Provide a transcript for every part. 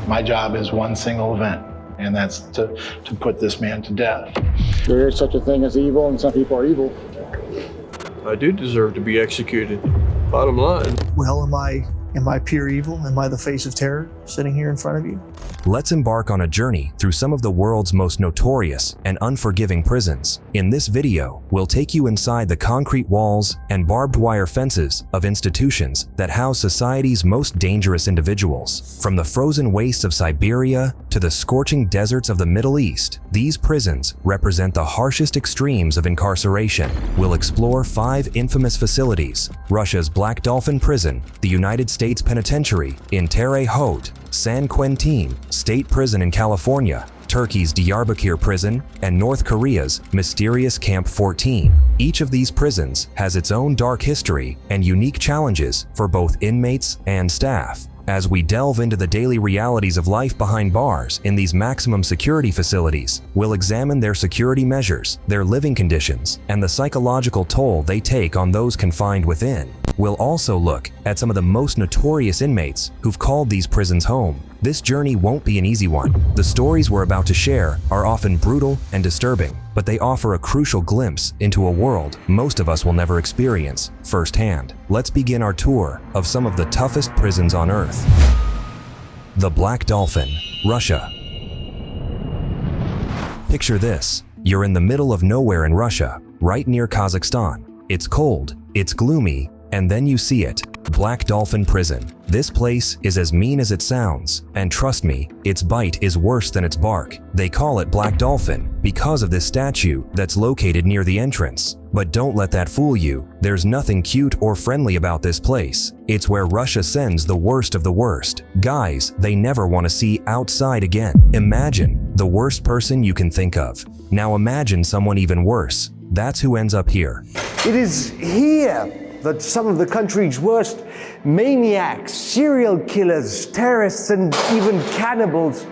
My job is one single event, and that's to put this man to death. There is such a thing as evil, and some people are evil. I do deserve to be executed. Bottom line. Well, am I pure evil? Am I the face of terror sitting here in front of you? Let's embark on a journey through some of the world's most notorious and unforgiving prisons. In this video, we'll take you inside the concrete walls and barbed wire fences of institutions that house society's most dangerous individuals. From the frozen wastes of Siberia to the scorching deserts of the Middle East, these prisons represent the harshest extremes of incarceration. We'll explore 5 infamous facilities: Russia's Black Dolphin Prison, the United States Penitentiary in Terre Haute, San Quentin State Prison in California, Turkey's Diyarbakir Prison, and North Korea's mysterious Camp 14. Each of these prisons has its own dark history and unique challenges for both inmates and staff. As we delve into the daily realities of life behind bars in these maximum security facilities, we'll examine their security measures, their living conditions, and the psychological toll they take on those confined within. We'll also look at some of the most notorious inmates who've called these prisons home. This journey won't be an easy one. The stories we're about to share are often brutal and disturbing, but they offer a crucial glimpse into a world most of us will never experience firsthand. Let's begin our tour of some of the toughest prisons on Earth. The Black Dolphin, Russia. Picture this. You're in the middle of nowhere in Russia, right near Kazakhstan. It's cold, it's gloomy, and then you see it. Black Dolphin Prison. This place is as mean as it sounds, and trust me, its bite is worse than its bark. They call it Black Dolphin because of this statue that's located near the entrance. But don't let that fool you. There's nothing cute or friendly about this place. It's where Russia sends the worst of the worst. Guys they never want to see outside again. Imagine the worst person you can think of. Now imagine someone even worse. That's who ends up here. It is here that some of the country's worst maniacs, serial killers, terrorists, and even cannibals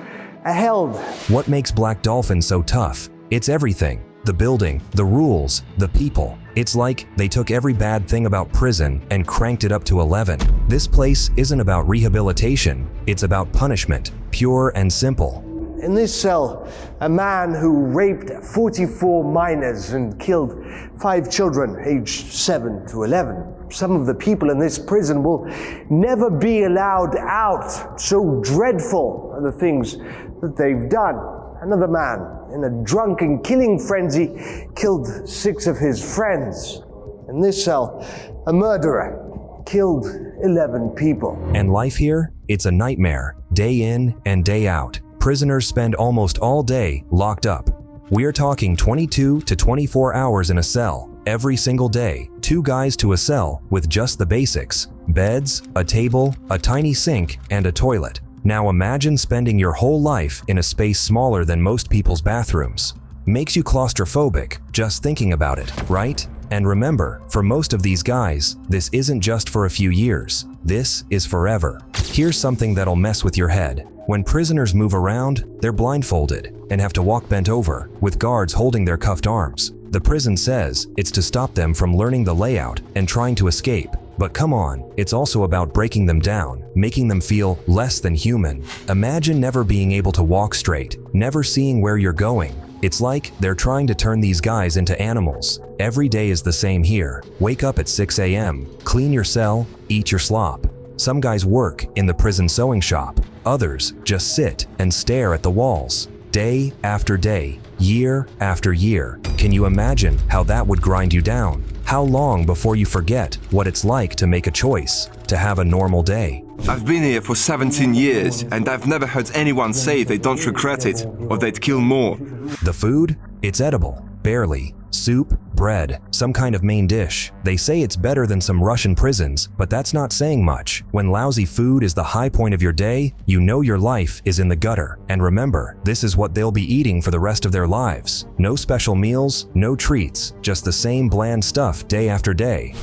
are held. What makes Black Dolphin so tough? It's everything. The building, the rules, the people. It's like they took every bad thing about prison and cranked it up to 11. This place isn't about rehabilitation, it's about punishment, pure and simple. In this cell, a man who raped 44 minors and killed 5 children aged 7 to 11. Some of the people in this prison will never be allowed out. So dreadful are the things that they've done. Another man, in a drunken killing frenzy, killed 6 of his friends. In this cell, a murderer killed 11 people. And life here? It's a nightmare, day in and day out. Prisoners spend almost all day locked up. We're talking 22 to 24 hours in a cell, every single day. 2 guys to a cell with just the basics: beds, a table, a tiny sink, and a toilet. Now imagine spending your whole life in a space smaller than most people's bathrooms. Makes you claustrophobic just thinking about it, right? And remember, for most of these guys, this isn't just for a few years. This is forever. Here's something that'll mess with your head. When prisoners move around, they're blindfolded and have to walk bent over, with guards holding their cuffed arms. The prison says it's to stop them from learning the layout and trying to escape. But come on, it's also about breaking them down, making them feel less than human. Imagine never being able to walk straight, never seeing where you're going. It's like they're trying to turn these guys into animals. Every day is the same here. Wake up at 6 a.m., clean your cell, eat your slop. Some guys work in the prison sewing shop. Others just sit and stare at the walls. Day after day, year after year. Can you imagine how that would grind you down? How long before you forget what it's like to make a choice, to have a normal day? I've been here for 17 years, and I've never heard anyone say they don't regret it, or they'd kill more. The food? It's edible. Barely. Soup, bread, some kind of main dish. They say it's better than some Russian prisons, but that's not saying much. When lousy food is the high point of your day, you know your life is in the gutter. And remember, this is what they'll be eating for the rest of their lives. No special meals, no treats, just the same bland stuff day after day.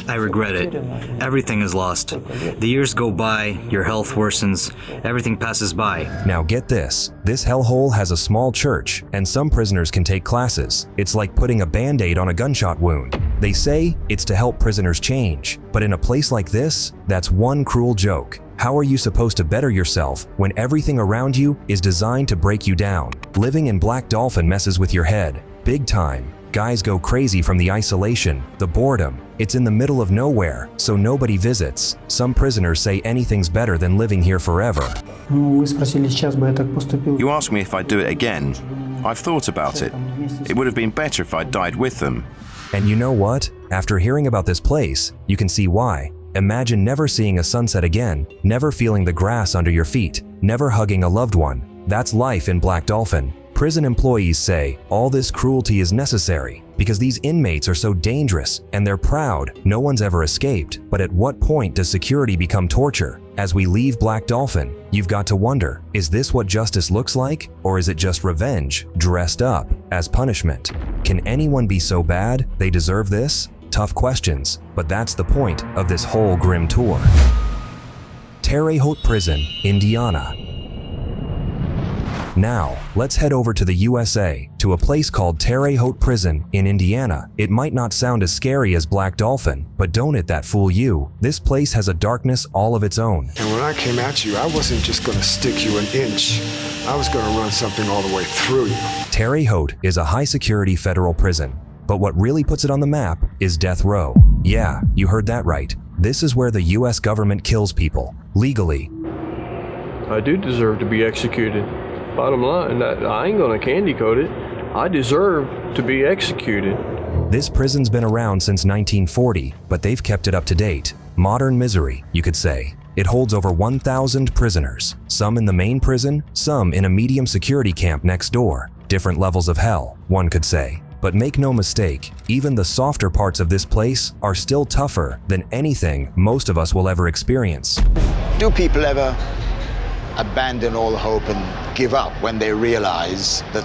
I regret it. Everything is lost. The years go by, your health worsens, everything passes by. Now get this. This hellhole has a small church, and some prisoners can take classes. It's like putting a band-aid on a gunshot wound. They say it's to help prisoners change, but in a place like this, that's one cruel joke. How are you supposed to better yourself when everything around you is designed to break you down? Living in Black Dolphin messes with your head, big time. Guys go crazy from the isolation, the boredom. It's in the middle of nowhere, so nobody visits. Some prisoners say anything's better than living here forever. Вы спросили, сейчас бы я так поступил. You asked me if I'd do it again. I've thought about it. It would have been better if I'd died with them. And you know what? After hearing about this place, you can see why. Imagine never seeing a sunset again, never feeling the grass under your feet, never hugging a loved one. That's life in Black Dolphin. Prison employees say all this cruelty is necessary because these inmates are so dangerous and they're proud no one's ever escaped. But at what point does security become torture? As we leave Black Dolphin, you've got to wonder, is this what justice looks like? Or is it just revenge dressed up as punishment? Can anyone be so bad they deserve this? Tough questions, but that's the point of this whole grim tour. Terre Haute Prison, Indiana. Now, let's head over to the USA, to a place called Terre Haute Prison in Indiana. It might not sound as scary as Black Dolphin, but don't let that fool you. This place has a darkness all of its own. And when I came at you, I wasn't just going to stick you an inch. I was going to run something all the way through you. Terre Haute is a high-security federal prison, but what really puts it on the map is death row. Yeah, you heard that right. This is where the US government kills people, legally. I do deserve to be executed. Bottom line, I ain't gonna candy coat it. I deserve to be executed. This prison's been around since 1940, but they've kept it up to date. Modern misery, you could say. It holds over 1,000 prisoners, some in the main prison, some in a medium security camp next door. Different levels of hell, one could say. But make no mistake, even the softer parts of this place are still tougher than anything most of us will ever experience. Do people ever abandon all hope and give up when they realize that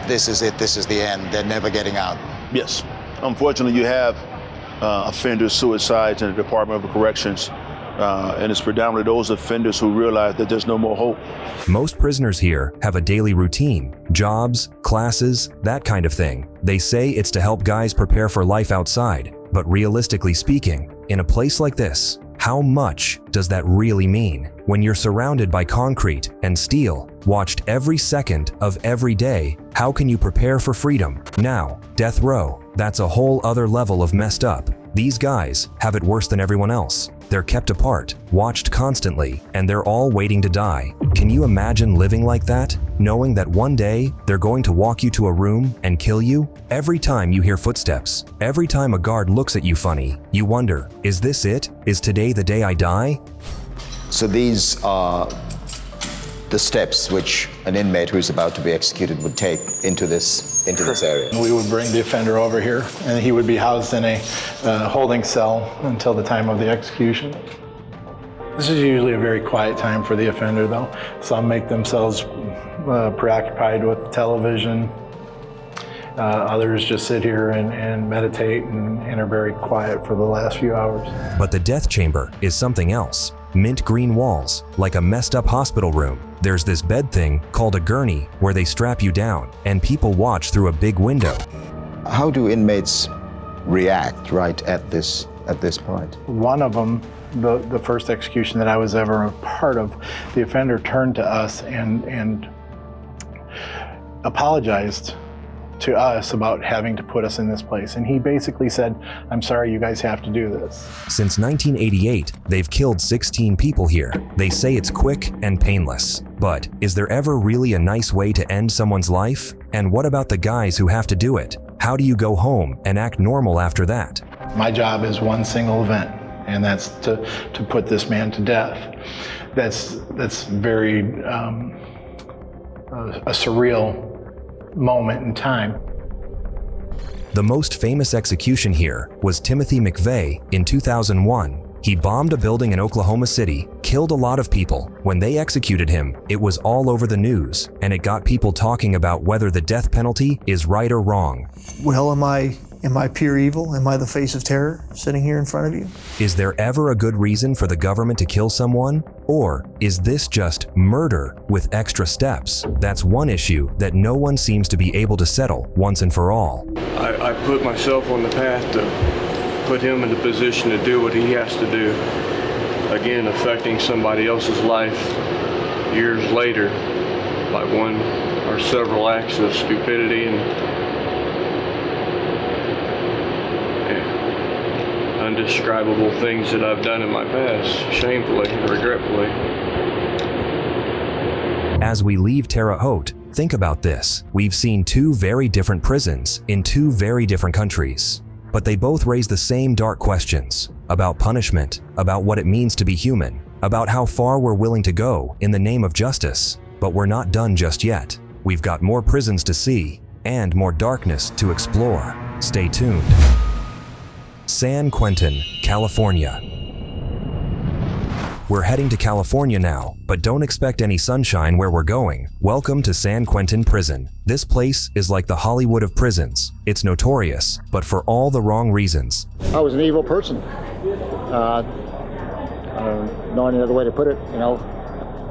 this is it, this is the end, they're never getting out? Yes. Unfortunately, you have offenders, suicides in the Department of Corrections, and it's predominantly those offenders who realize that there's no more hope. Most prisoners here have a daily routine, jobs, classes, that kind of thing. They say it's to help guys prepare for life outside, but realistically speaking, in a place like this, how much does that really mean? When you're surrounded by concrete and steel, watched every second of every day, how can you prepare for freedom? Now, death row, that's a whole other level of messed up. These guys have it worse than everyone else. They're kept apart, watched constantly, and they're all waiting to die. Can you imagine living like that? Knowing that one day they're going to walk you to a room and kill you? Every time you hear footsteps, every time a guard looks at you funny, you wonder, is this it? Is today the day I die? So these are the steps which an inmate who's about to be executed would take into this area. We would bring the offender over here, and he would be housed in a holding cell until the time of the execution. This is usually a very quiet time for the offender, though. Some make themselves preoccupied with television. Others just sit here and meditate and are very quiet for the last few hours. But the death chamber is something else. Mint green walls, like a messed up hospital room. There's this bed thing called a gurney where they strap you down and people watch through a big window. How do inmates react right at this point? One of them, the first execution that I was ever a part of, the offender turned to us and apologized to us about having to put us in this place. And he basically said, I'm sorry, you guys have to do this. Since 1988, they've killed 16 people here. They say it's quick and painless. But is there ever really a nice way to end someone's life? And what about the guys who have to do it? How do you go home and act normal after that? My job is one single event, and that's to put this man to death. That's very a surreal moment in time. The most famous execution here was Timothy McVeigh in 2001. He bombed a building in Oklahoma City, killed a lot of people. When they executed him, it was all over the news, and it got people talking about whether the death penalty is right or wrong. Well, am I pure evil? Am I the face of terror sitting here in front of you? Is there ever a good reason for the government to kill someone? Or is this just murder with extra steps? That's one issue that no one seems to be able to settle once and for all. I put myself on the path to put him in the position to do what he has to do. again affecting somebody else's life years later by one or several acts of stupidity and undescribable things that I've done in my past, shamefully, regretfully. As we leave Terre Haute, think about this. We've seen two very different prisons in two very different countries, but they both raise the same dark questions about punishment, about what it means to be human, about how far we're willing to go in the name of justice. But we're not done just yet. We've got more prisons to see and more darkness to explore. Stay tuned. San Quentin, California. We're heading to California now, but don't expect any sunshine where we're going. Welcome to San Quentin Prison. This place is like the Hollywood of prisons. It's notorious, but for all the wrong reasons. I was an evil person. I don't know any other way to put it, you know.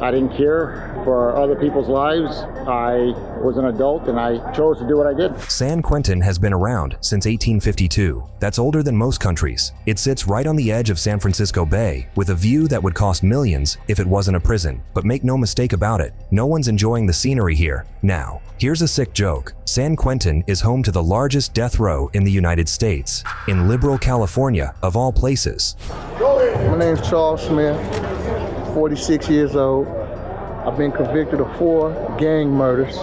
I didn't care for other people's lives. I was an adult and I chose to do what I did. San Quentin has been around since 1852. That's older than most countries. It sits right on the edge of San Francisco Bay with a view that would cost millions if it wasn't a prison. But make no mistake about it, no one's enjoying the scenery here. Now, here's a sick joke. San Quentin is home to the largest death row in the United States, in liberal California, of all places. My name's Charles Smith, 46 years old. I've been convicted of 4 gang murders,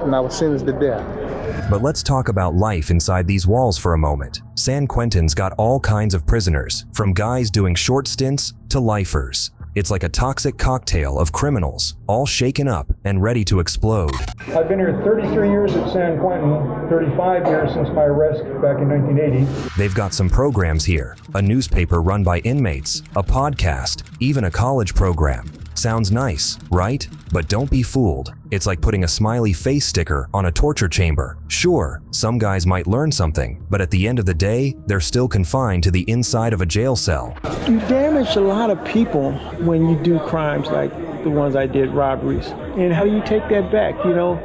and I was sentenced to death. But let's talk about life inside these walls for a moment. San Quentin's got all kinds of prisoners, from guys doing short stints to lifers. It's like a toxic cocktail of criminals, all shaken up and ready to explode. I've been here 33 years at San Quentin, 35 years since my arrest back in 1980. They've got some programs here, a newspaper run by inmates, a podcast, even a college program. Sounds nice, right? But don't be fooled. It's like putting a smiley face sticker on a torture chamber. Sure, some guys might learn something, but at the end of the day, they're still confined to the inside of a jail cell. You damage a lot of people when you do crimes like the ones I did, robberies. And how do you take that back, you know?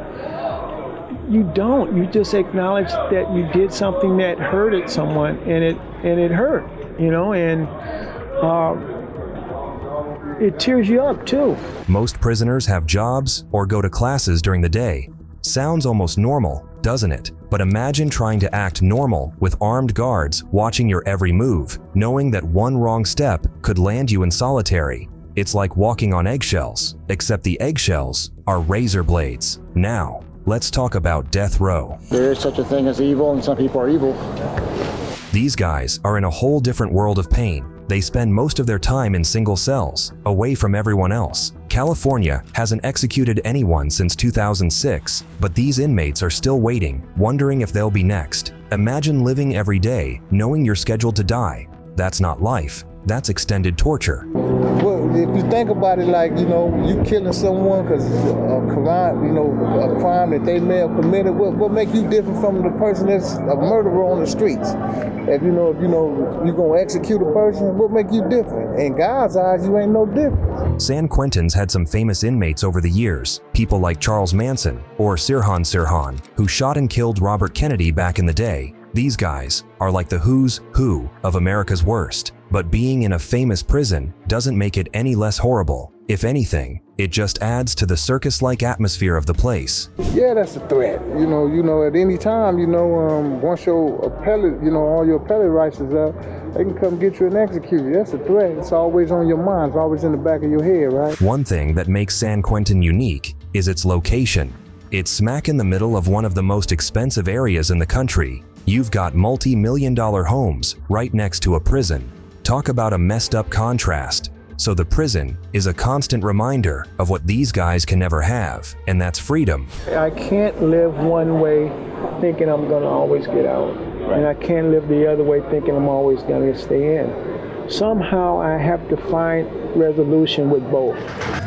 You don't. You just acknowledge that you did something that hurted someone, and it hurt, you know, and it tears you up too. Most prisoners have jobs or go to classes during the day. Sounds almost normal, doesn't it? But imagine trying to act normal with armed guards watching your every move, knowing that one wrong step could land you in solitary. It's like walking on eggshells, except the eggshells are razor blades. Now, let's talk about death row. There is such a thing as evil, and some people are evil. These guys are in a whole different world of pain. They spend most of their time in single cells, away from everyone else. California hasn't executed anyone since 2006, but these inmates are still waiting, wondering if they'll be next. Imagine living every day knowing you're scheduled to die. That's not life. That's extended torture. Well, if you think about it, like, you know, you killing someone because a crime, you know, a crime that they may have committed, what make you different from the person that's a murderer on the streets? If you know you're gonna execute a person, what make you different? In God's eyes, you ain't no different. San Quentin's had some famous inmates over the years, people like Charles Manson or Sirhan, who shot and killed Robert Kennedy back in the day. These guys are like the who's who of America's worst. But being in a famous prison doesn't make it any less horrible. If anything, it just adds to the circus-like atmosphere of the place. Yeah, that's a threat. You know, at any time, once your appellate, all your appellate rights is up, they can come get you and execute you. That's a threat. It's always on your mind. It's always in the back of your head, right? One thing that makes San Quentin unique is its location. It's smack in the middle of one of the most expensive areas in the country. You've got multi-million-dollar homes right next to a prison. Talk about a messed up contrast. So the prison is a constant reminder of what these guys can never have, and that's freedom. I can't live one way thinking I'm gonna always get out. Right. And I can't live the other way thinking I'm always gonna stay in. Somehow I have to find resolution with both.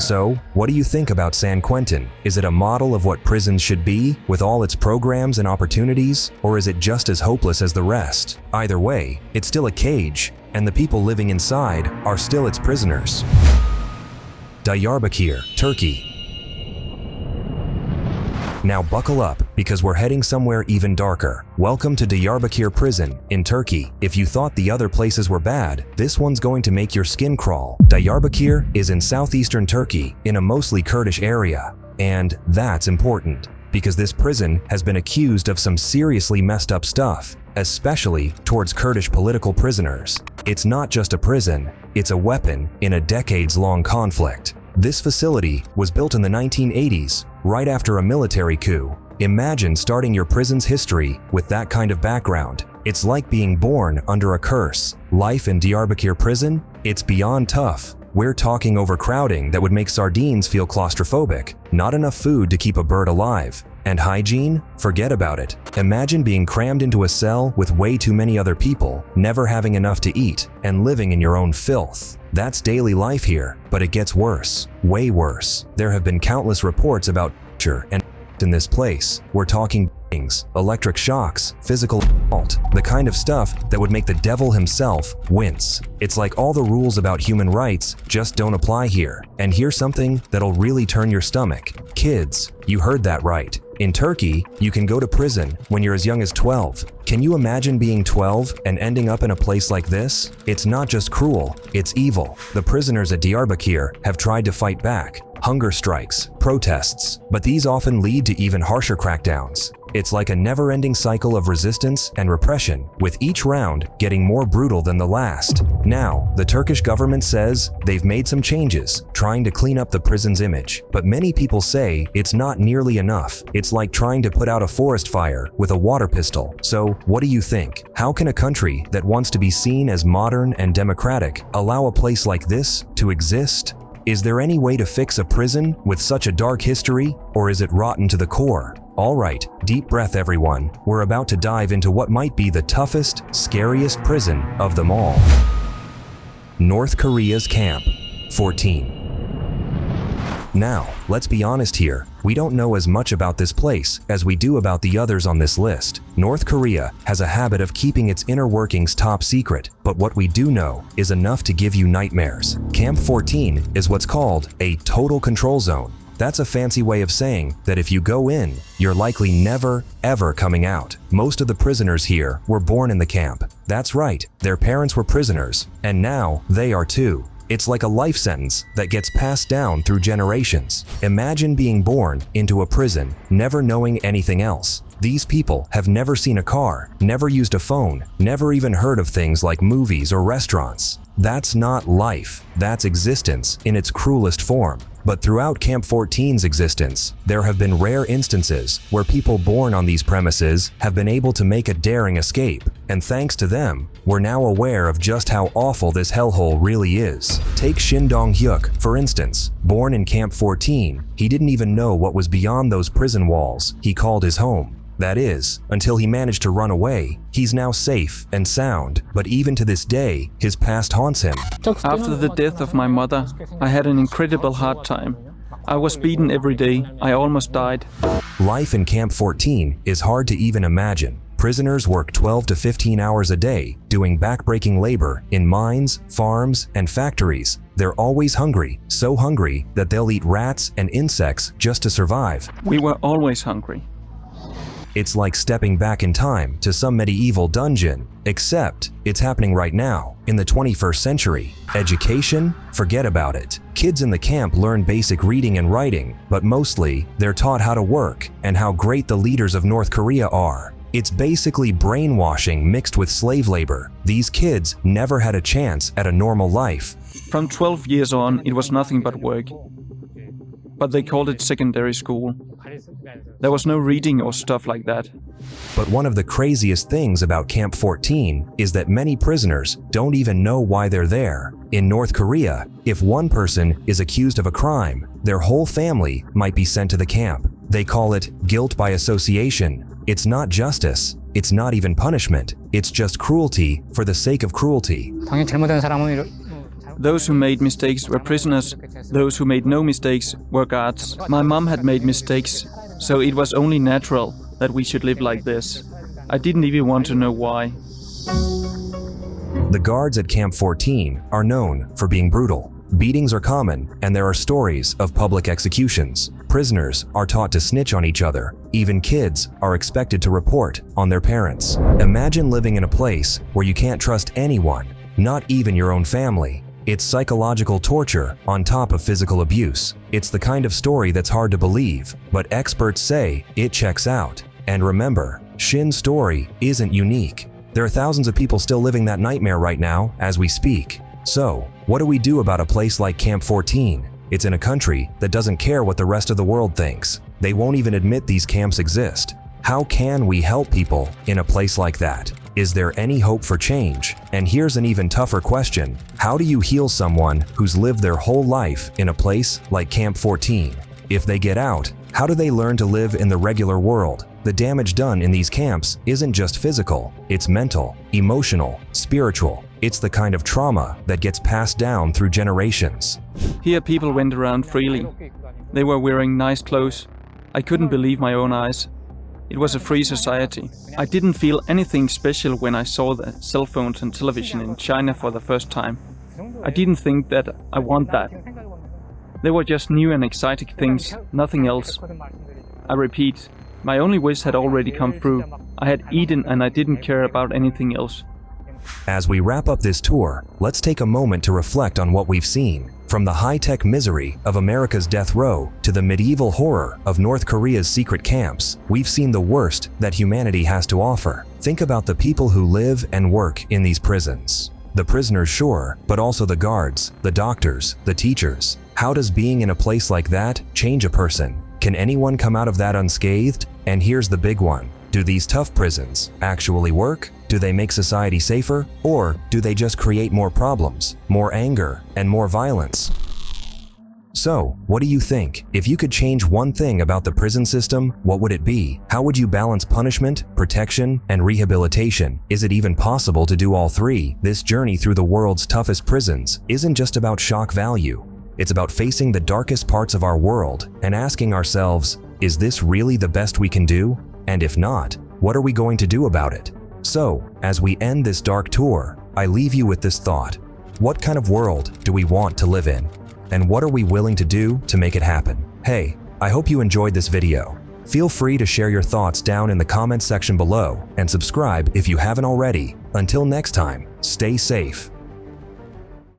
So, what do you think about San Quentin? Is it a model of what prisons should be, with all its programs and opportunities, or is it just as hopeless as the rest? Either way, it's still a cage, and the people living inside are still its prisoners. Diyarbakir, Turkey. Now buckle up, because we're heading somewhere even darker. Welcome to Diyarbakir Prison in Turkey. If you thought the other places were bad, this one's going to make your skin crawl. Diyarbakir is in southeastern Turkey, in a mostly Kurdish area. And that's important, because this prison has been accused of some seriously messed up stuff, especially towards Kurdish political prisoners. It's not just a prison, it's a weapon in a decades-long conflict. This facility was built in the 1980s, right after a military coup. Imagine starting your prison's history with that kind of background. It's like being born under a curse. Life in Diyarbakir Prison? It's beyond tough. We're talking overcrowding that would make sardines feel claustrophobic, not enough food to keep a bird alive. And hygiene? Forget about it. Imagine being crammed into a cell with way too many other people, never having enough to eat, and living in your own filth. That's daily life here, but it gets worse, way worse. There have been countless reports about torture and in this place. We're talking beatings, electric shocks, physical assault, the kind of stuff that would make the devil himself wince. It's like all the rules about human rights just don't apply here. And here's something that'll really turn your stomach. Kids, you heard that right. In Turkey, you can go to prison when you're as young as 12. Can you imagine being 12 and ending up in a place like this? It's not just cruel, it's evil. The prisoners at Diyarbakir have tried to fight back. Hunger strikes, protests, but these often lead to even harsher crackdowns. It's like a never-ending cycle of resistance and repression, with each round getting more brutal than the last. Now, the Turkish government says they've made some changes, trying to clean up the prison's image. But many people say it's not nearly enough. It's like trying to put out a forest fire with a water pistol. So, what do you think? How can a country that wants to be seen as modern and democratic allow a place like this to exist? Is there any way to fix a prison with such a dark history, or is it rotten to the core? All right, deep breath everyone. We're about to dive into what might be the toughest, scariest prison of them all. North Korea's Camp 14. Now, let's be honest here. We don't know as much about this place as we do about the others on this list. North Korea has a habit of keeping its inner workings top secret, but what we do know is enough to give you nightmares. Camp 14 is what's called a total control zone. That's a fancy way of saying that if you go in, you're likely never, ever coming out. Most of the prisoners here were born in the camp. That's right, their parents were prisoners, and now they are too. It's like a life sentence that gets passed down through generations. Imagine being born into a prison, never knowing anything else. These people have never seen a car, never used a phone, never even heard of things like movies or restaurants. That's not life, that's existence in its cruelest form. But throughout Camp 14's existence, there have been rare instances where people born on these premises have been able to make a daring escape. And thanks to them, we're now aware of just how awful this hellhole really is. Take Shin Dong-hyuk, for instance. Born in Camp 14, he didn't even know what was beyond those prison walls he called his home. That is, until he managed to run away. He's now safe and sound, but even to this day, his past haunts him. After the death of my mother, I had an incredible hard time. I was beaten every day. I almost died. Life in Camp 14 is hard to even imagine. Prisoners work 12 to 15 hours a day, doing backbreaking labor in mines, farms, and factories. They're always hungry, so hungry that they'll eat rats and insects just to survive. We were always hungry. It's like stepping back in time to some medieval dungeon, except it's happening right now, in the 21st century. Education? Forget about it. Kids in the camp learn basic reading and writing, but mostly they're taught how to work and how great the leaders of North Korea are. It's basically brainwashing mixed with slave labor. These kids never had a chance at a normal life. From 12 years on, it was nothing but work. But they called it secondary school. There was no reading or stuff like that. But one of the craziest things about Camp 14 is that many prisoners don't even know why they're there. In North Korea, if one person is accused of a crime, their whole family might be sent to the camp. They call it guilt by association. It's not justice. It's not even punishment. It's just cruelty for the sake of cruelty. Those who made mistakes were prisoners. Those who made no mistakes were guards. My mom had made mistakes, so it was only natural that we should live like this. I didn't even want to know why. The guards at Camp 14 are known for being brutal. Beatings are common, and there are stories of public executions. Prisoners are taught to snitch on each other. Even kids are expected to report on their parents. Imagine living in a place where you can't trust anyone, not even your own family. It's psychological torture on top of physical abuse. It's the kind of story that's hard to believe, but experts say it checks out. And remember, Shin's story isn't unique. There are thousands of people still living that nightmare right now as we speak. So, what do we do about a place like Camp 14? It's in a country that doesn't care what the rest of the world thinks. They won't even admit these camps exist. How can we help people in a place like that? Is there any hope for change? And here's an even tougher question. How do you heal someone who's lived their whole life in a place like Camp 14? If they get out, how do they learn to live in the regular world? The damage done in these camps isn't just physical, it's mental, emotional, spiritual. It's the kind of trauma that gets passed down through generations. Here people went around freely. They were wearing nice clothes. I couldn't believe my own eyes. It was a free society. I didn't feel anything special when I saw the cell phones and television in China for the first time. I didn't think that I want that. They were just new and exciting things, nothing else. I repeat, my only wish had already come through. I had eaten and I didn't care about anything else. As we wrap up this tour, let's take a moment to reflect on what we've seen. From the high-tech misery of America's death row to the medieval horror of North Korea's secret camps, we've seen the worst that humanity has to offer. Think about the people who live and work in these prisons. The prisoners, sure, but also the guards, the doctors, the teachers. How does being in a place like that change a person? Can anyone come out of that unscathed? And here's the big one. Do these tough prisons actually work? Do they make society safer? Or do they just create more problems, more anger, and more violence? So, what do you think? If you could change one thing about the prison system, what would it be? How would you balance punishment, protection, and rehabilitation? Is it even possible to do all three? This journey through the world's toughest prisons isn't just about shock value. It's about facing the darkest parts of our world and asking ourselves, is this really the best we can do? And if not, what are we going to do about it? So, as we end this dark tour, I leave you with this thought. What kind of world do we want to live in? And what are we willing to do to make it happen? Hey, I hope you enjoyed this video. Feel free to share your thoughts down in the comments section below and subscribe if you haven't already. Until next time, stay safe.